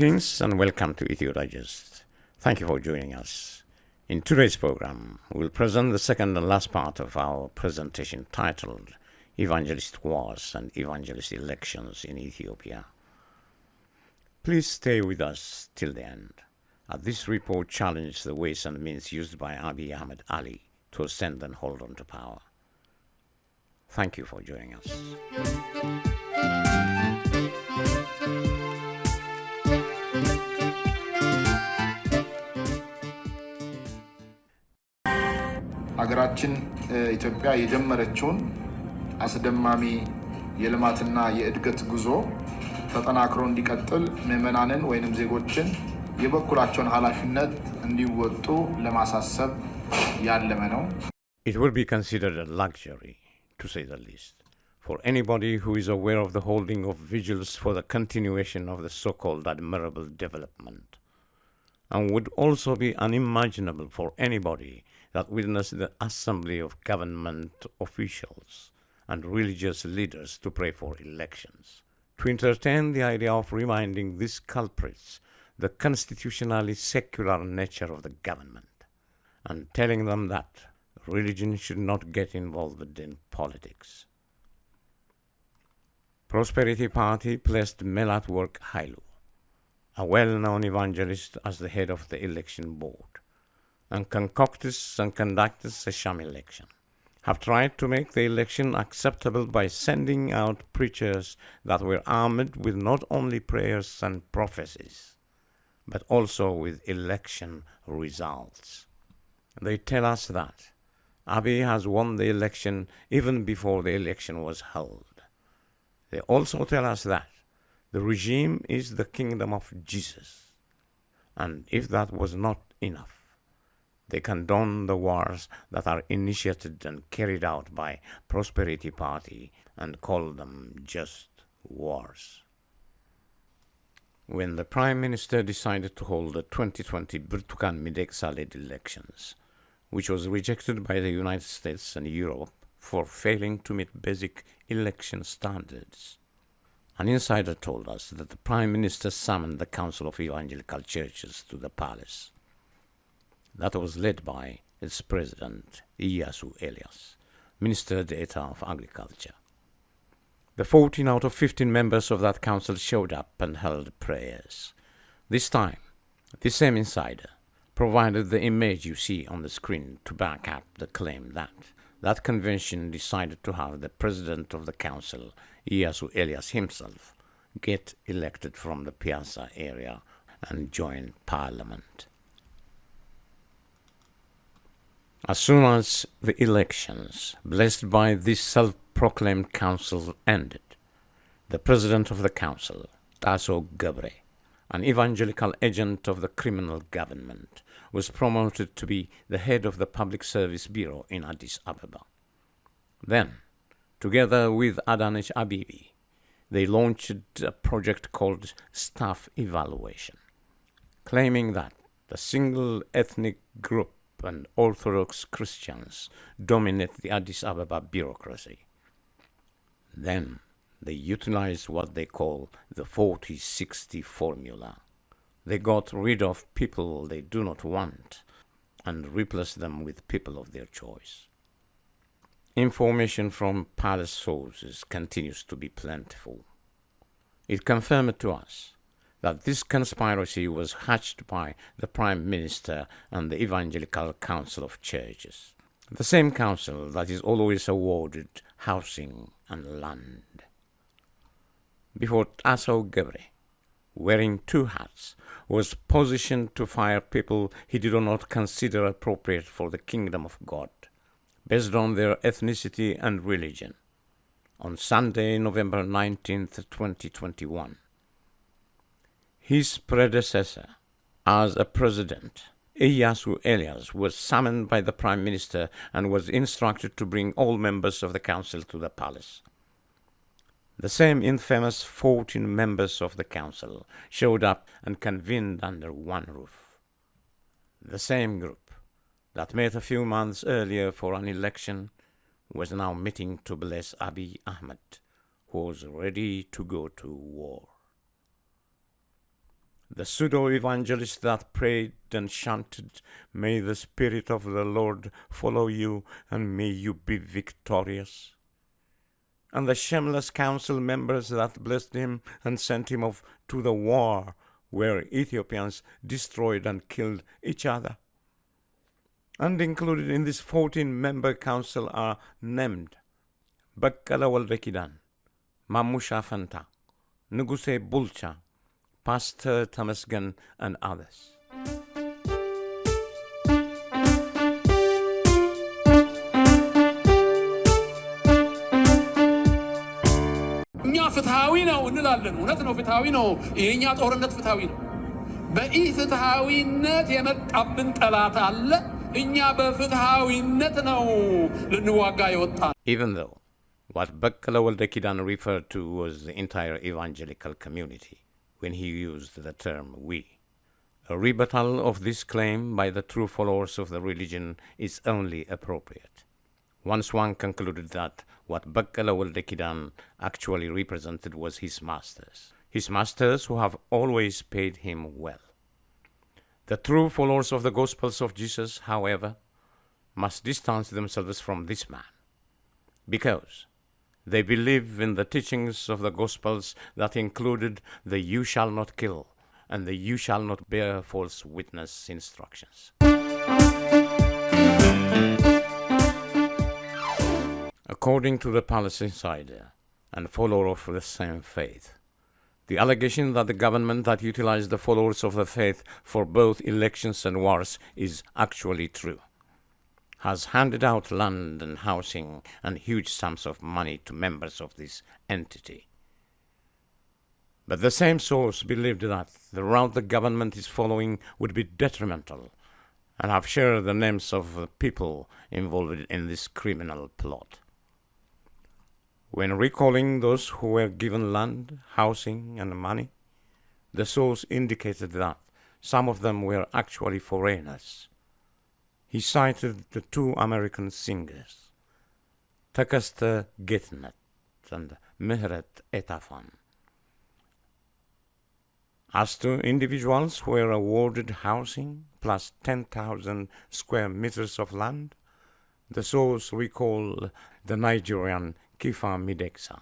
Greetings and welcome to Ethio-Digest. Thank you for joining us. In today's program, we'll present the second and last part of our presentation titled Evangelist Wars and Evangelist Elections in Ethiopia. Please stay with us till the end, as this report challenges the ways and means used by Abiy Ahmed to ascend and hold on to power. Thank you for joining us. ሀገራችን ኢትዮጵያ የጀመረችውን አስደማሚ የልማትና የእድገት ጉዞ ተጠናክሮ እንዲቀጥል ምዕመናንን ወይንም ዜጎችን የበኩላቸውን ኃላፊነት እንዲወጡ ለማሳሰብ ያለመ ነው። It will be considered a luxury, to say the least, for anybody who is aware of the holding of vigils for the continuation of the so-called admirable development, and would also be unimaginable for anybody that witnessed the assembly of government officials and religious leaders to pray for elections, to entertain the idea of reminding these culprits the constitutionally secular nature of the government, and telling them that religion should not get involved in politics. Prosperity Party placed Melat Work Hailu, a well-known evangelist, as the head of the election board, and concocted and conducted a sham election, have tried to make the election acceptable by sending out preachers that were armed with not only prayers and prophecies, but also with election results. They tell us that Abiy has won the election even before the election was held. They also tell us that the regime is the kingdom of Jesus, and if that was not enough, they condone the wars that are initiated and carried out by Prosperity Party and call them just wars. When the Prime Minister decided to hold the 2020 Birtukan Mideksa-led elections, which was rejected by the United States and Europe for failing to meet basic election standards, an insider told us that the Prime Minister summoned the Council of Evangelical Churches to the palace. That was led by its president, Ethio-Elias, Minister d'Etat of Agriculture. The 14 out of 15 members of that council showed up and held prayers. This time, the same insider provided the image you see on the screen to back up the claim that that convention decided to have the president of the council, Ethio-Elias himself, get elected from the Piazza area and join parliament. As soon as the elections, blessed by this self-proclaimed council, ended, the president of the council, Taso Gabre, an evangelical agent of the criminal government, was promoted to be the head of the Public Service Bureau in Addis Ababa. Then, together with Adanej Abiy, they launched a project called Staff Evaluation, claiming that the single ethnic group and Orthodox Christians dominate the Addis Ababa bureaucracy. Then they utilized what they call the 40-60 formula. They got rid of people they do not want and replaced them with people of their choice. Information from palace sources continues to be plentiful. It confirmed to us that this conspiracy was hatched by the Prime Minister and the Evangelical Council of Churches, the same council that is always awarded housing and land. Before Taso Gabre, wearing two hats, was positioned to fire people he did not consider appropriate for the kingdom of God, based on their ethnicity and religion, on Sunday, November 19th, 2021. His predecessor, as a president, Ethio-Elias, was summoned by the Prime Minister and was instructed to bring all members of the council to the palace. The same infamous 14 members of the council showed up and convened under one roof. The same group that met a few months earlier for an election was now meeting to bless Abiy Ahmed, who was ready to go to war. The pseudo-evangelists that prayed and chanted, "May the Spirit of the Lord follow you, and may you be victorious." And the shameless council members that blessed him and sent him off to the war, where Ethiopians destroyed and killed each other. And included in this 14-member council are named Baqqala Walde Kidan, Mamusha Fanta, Nuguse Bulcha, Pastor Tamasgan, and others. እኛ ፍትሃዊ ነው እንላለን። እውነት ነው፣ ፍትሃዊ ነው። የኛ ጦርነት ፍትሃዊ ነው። በኢፍትሃዊነት የመጣብን ጠላት አለ። እኛ በፍትሃዊነት ነው ልንዋጋ የወጣን። Even though what Baqqala Walde Kidan referred to was the entire evangelical community when he used the term we, a rebuttal of this claim by the true followers of the religion is only appropriate. Once one concluded that what Baqqala Walde Kidan actually represented was his masters who have always paid him well. The true followers of the Gospels of Jesus, however, must distance themselves from this man, because they believe in the teachings of the Gospels that included the "you shall not kill" and the "you shall not bear false witness" instructions. According to the palace insider and follower of the same faith, the allegation that the government that utilized the followers of the faith for both elections and wars is actually true, has handed out land and housing and huge sums of money to members of this entity. But the same source believed that the route the government is following would be detrimental, and have shared the names of the people involved in this criminal plot. When recalling those who were given land, housing, and money, the source indicated that some of them were actually foreigners. He cited the two American singers, Takasta Getnet and Mehret Etafan. As to individuals who were awarded housing plus 10,000 square meters of land, the source recalled the Nigerian Kifa Mideksa.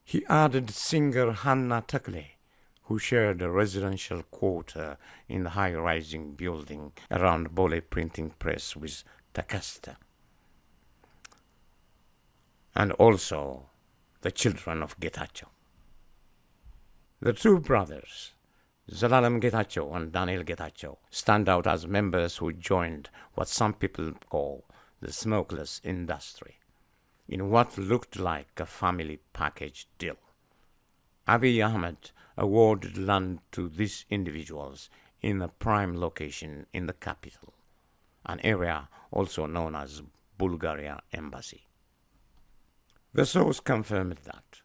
He added singer Hannah Takle, who shared a residential quarter in the high-rising building around Bole Printing Press with Takasta, and also the children of Getachew. The two brothers, Zelalem Getachew and Daniel Getachew, stand out as members who joined what some people call the smokeless industry in what looked like a family package deal. Abiy Ahmed awarded land to these individuals in a prime location in the capital, an area also known as Bulgaria Embassy. The source confirmed that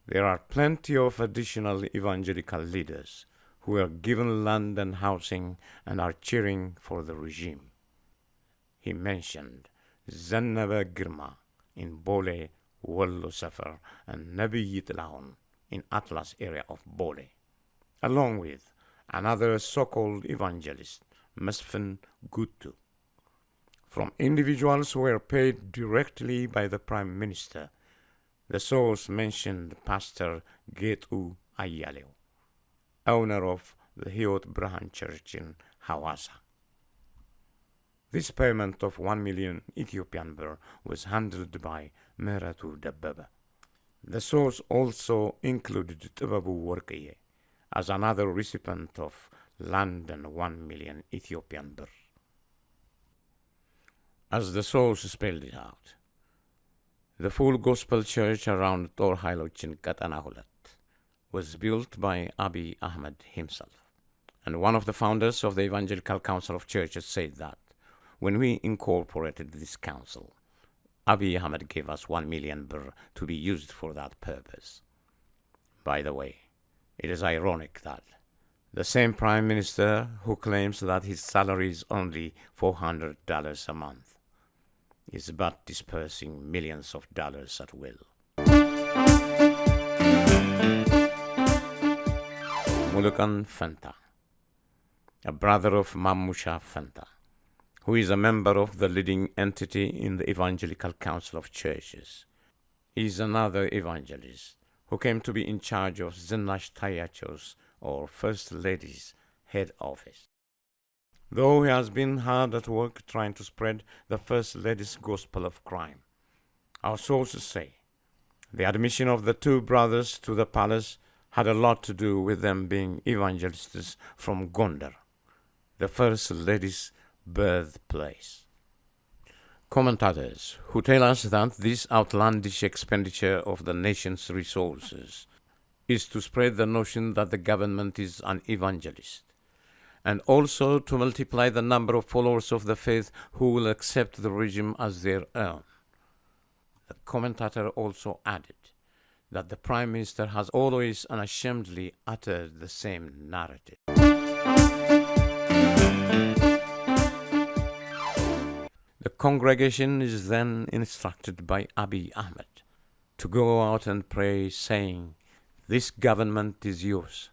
there are plenty of additional evangelical leaders who are given land and housing and are cheering for the regime. He mentioned Zannaba Girma in Bole, Wallo Safar, and Nabi Yitlaon in Atlas area of Bole, along with another so-called evangelist, Mesfin Guttu. From individuals who were paid directly by the Prime Minister, the source mentioned Pastor Getu Ayaleo, owner of the Hiot Brahan Church in Hawassa. This payment of 1 million Ethiopian birr was handled by Meratu Dabbaba. The source also included Tibabu Workeye as another recipient of land and 1 million Ethiopian birr. As the source spelled it out, the full gospel church around Tor Hailochin Katanahulat was built by Abiy Ahmed himself, and one of the founders of the Evangelical Council of Churches said that when we incorporated this council, Abiy Ahmed gave us 1 million birr to be used for that purpose. By the way, it is ironic that the same Prime Minister who claims that his salary is only $400 a month is but dispersing millions of dollars at will. Mulukan Fanta, a brother of Mamusha Fanta, who is a member of the leading entity in the Evangelical Council of Churches. He is another evangelist who came to be in charge of Zinash Tayacho's, or First Lady's, head office. Though he has been hard at work trying to spread the First Lady's gospel of crime, our sources say the admission of the two brothers to the palace had a lot to do with them being evangelists from Gondar, the First Lady's birthplace. Commentators who tell us that this outlandish expenditure of the nation's resources is to spread the notion that the government is an evangelist, and also to multiply the number of followers of the faith who will accept the regime as their own. The commentator also added that the Prime Minister has always unashamedly uttered the same narrative. The congregation is then instructed by Abiy Ahmed to go out and pray, saying, "This government is yours.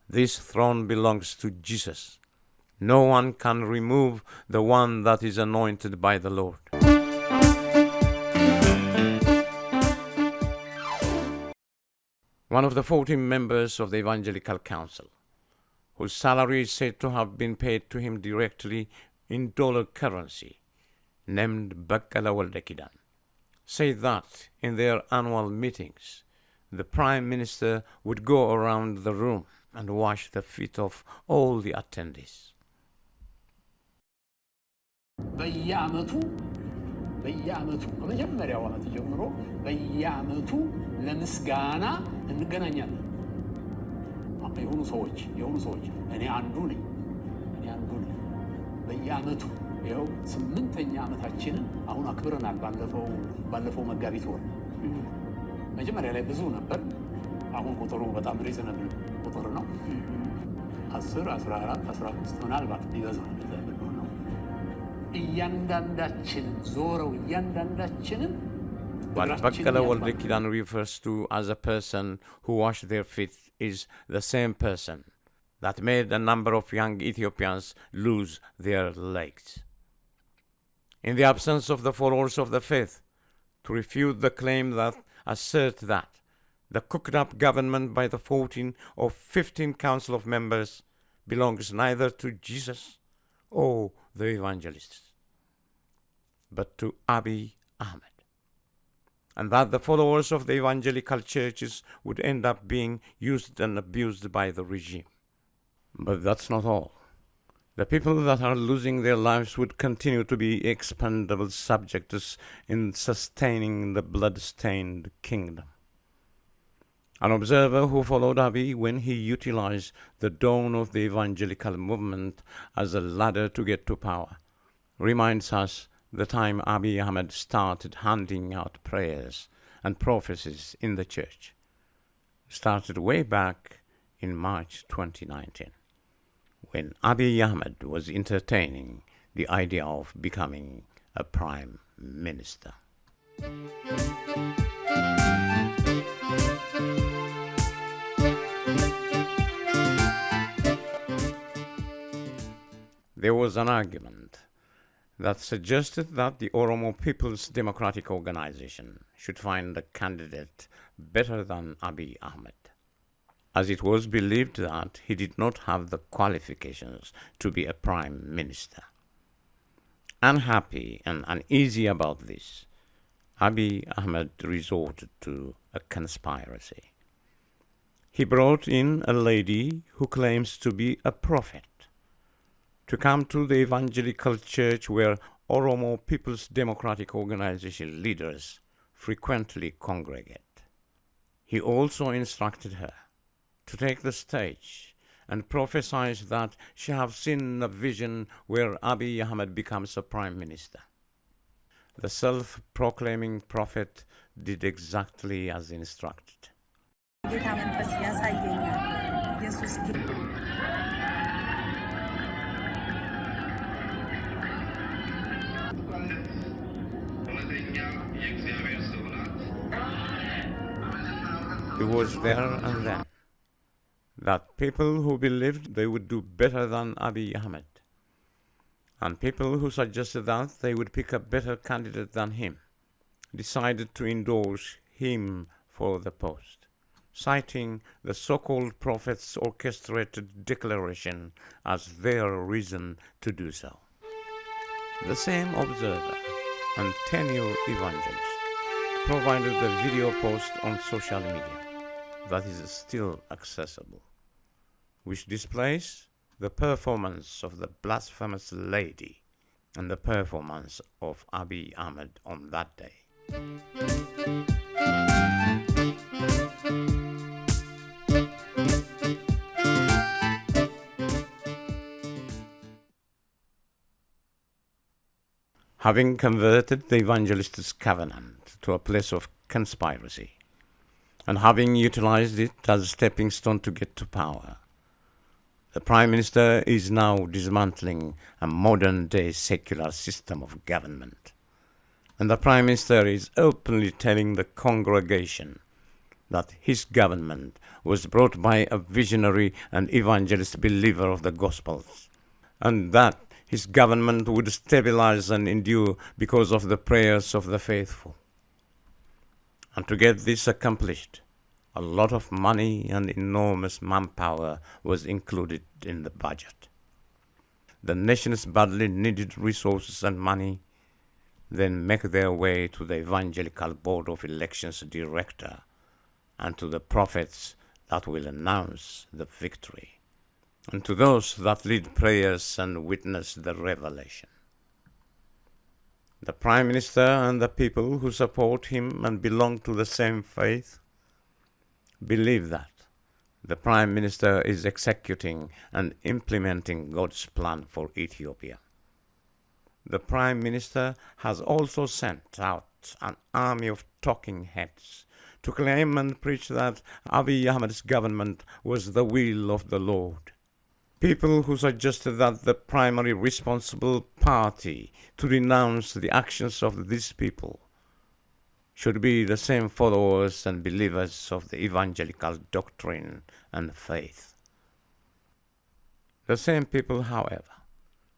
This throne belongs to Jesus. No one can remove the one that is anointed by the Lord." One of the 14 members of the Evangelical Council, whose salary is said to have been paid to him directly in dollar currency, named Bakkala Waldekidan, said that in their annual meetings, the Prime Minister would go around the room and wash the feet of all the attendees. በየዓመቱ ከመጀመሪያው ዓመት ጀምሮ በየዓመቱ ለምስጋና እንገናኛለን። የሆኑ ሰዎች እኔ አንዱ ነኝ በየዓመቱ ይኸው 8ኛ ዓመታችንን አሁን አክብረናል። ባለፈው መጋቢት ወር መጀመሪያ ላይ ብዙ ነበር። አሁን ቁጥሩ በጣም ሪዝነብል ቁጥር ነው። 10 14 15 ምናልባት ቢበዛ ነው። What Bakkala Waldekidan refers to as a person who washed their feet is the same person that made a number of young Ethiopians lose their legs. In the absence of the followers of the faith, to refute the claim that asserts that the cooked-up government by the 14 or 15 council of members belongs neither to Jesus or the evangelists, but to Abiy Ahmed, and that the followers of the evangelical churches would end up being used and abused by the regime. But that's not all. The people that are losing their lives would continue to be expendable subjects in sustaining the blood-stained kingdom. An observer who followed Abiy when he utilized the dawn of the evangelical movement as a ladder to get to power reminds us the time Abiy Ahmed started handing out prayers and prophecies in the church. Started way back in March 2019, when Abiy Ahmed was entertaining the idea of becoming a prime minister. There was an argument that suggested that the Oromo People's Democratic Organization should find a candidate better than Abiy Ahmed, as it was believed that he did not have the qualifications to be a prime minister. Unhappy and uneasy about this, Abiy Ahmed resorted to a conspiracy. He brought in a lady who claims to be a prophet to come to the evangelical church where Oromo People's Democratic Organization leaders frequently congregate. He also instructed her to take the stage and prophesied that she have seen a vision where Abiy Ahmed becomes a prime minister. The self-proclaiming prophet did exactly as instructed. It was there and then that people who believed they would do better than Abiy Ahmed, and people who suggested that they would pick a better candidate than him, decided to endorse him for the post, citing the so-called prophet's orchestrated declaration as their reason to do so. The same observer and tenure evangelist provided the video post on social media that is still accessible, which displays the performance of the blasphemous lady and the performance of Abiy Ahmed on that day. Having converted the Evangelist's covenant to a place of conspiracy, and having utilized it as a stepping stone to get to power, the Prime Minister is now dismantling a modern-day secular system of government. And the Prime Minister is openly telling the congregation that his government was brought by a visionary and evangelist believer of the Gospels, and that his government would stabilize and endure because of the prayers of the faithful. And to get this accomplished, a lot of money and enormous manpower was included in the budget. The nation's badly needed resources and money then make their way to the Evangelical Board of Elections Director and to the prophets that will announce the victory, and to those that lead prayers and witness the revelation. The Prime Minister and the people who support him and belong to the same faith believe that the Prime Minister is executing and implementing God's plan for Ethiopia. The Prime Minister has also sent out an army of talking heads to claim and preach that Abiy Ahmed's government was the will of the Lord. People who suggested that the primary responsible party to denounce the actions of these people should be the same followers and believers of the evangelical doctrine and faith. The same people, however,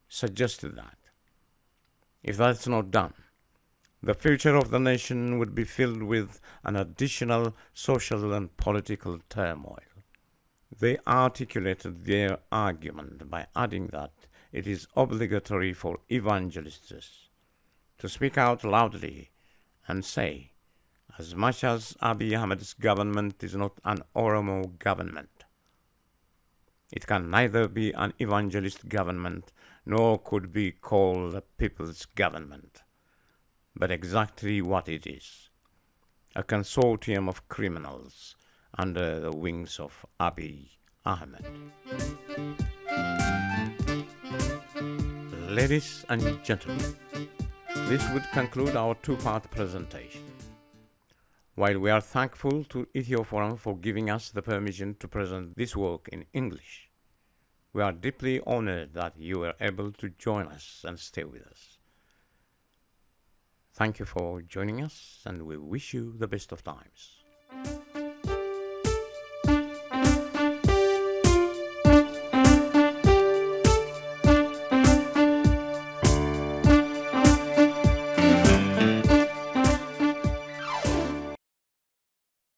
suggested that if that's not done, the future of the nation would be filled with an additional social and political turmoil. They articulated their argument by adding that it is obligatory for evangelists to speak out loudly and say, as much as Abiy Ahmed's government is not an Oromo government, it can neither be an evangelist government nor could be called a people's government, but exactly what it is, a consortium of criminals under the wings of Abiy Ahmed. Ladies and gentlemen, this would conclude our two-part presentation. While we are thankful to Ethio-Forum for giving us the permission to present this work in English, we are deeply honored that you were able to join us and stay with us. Thank you for joining us, and we wish you the best of times.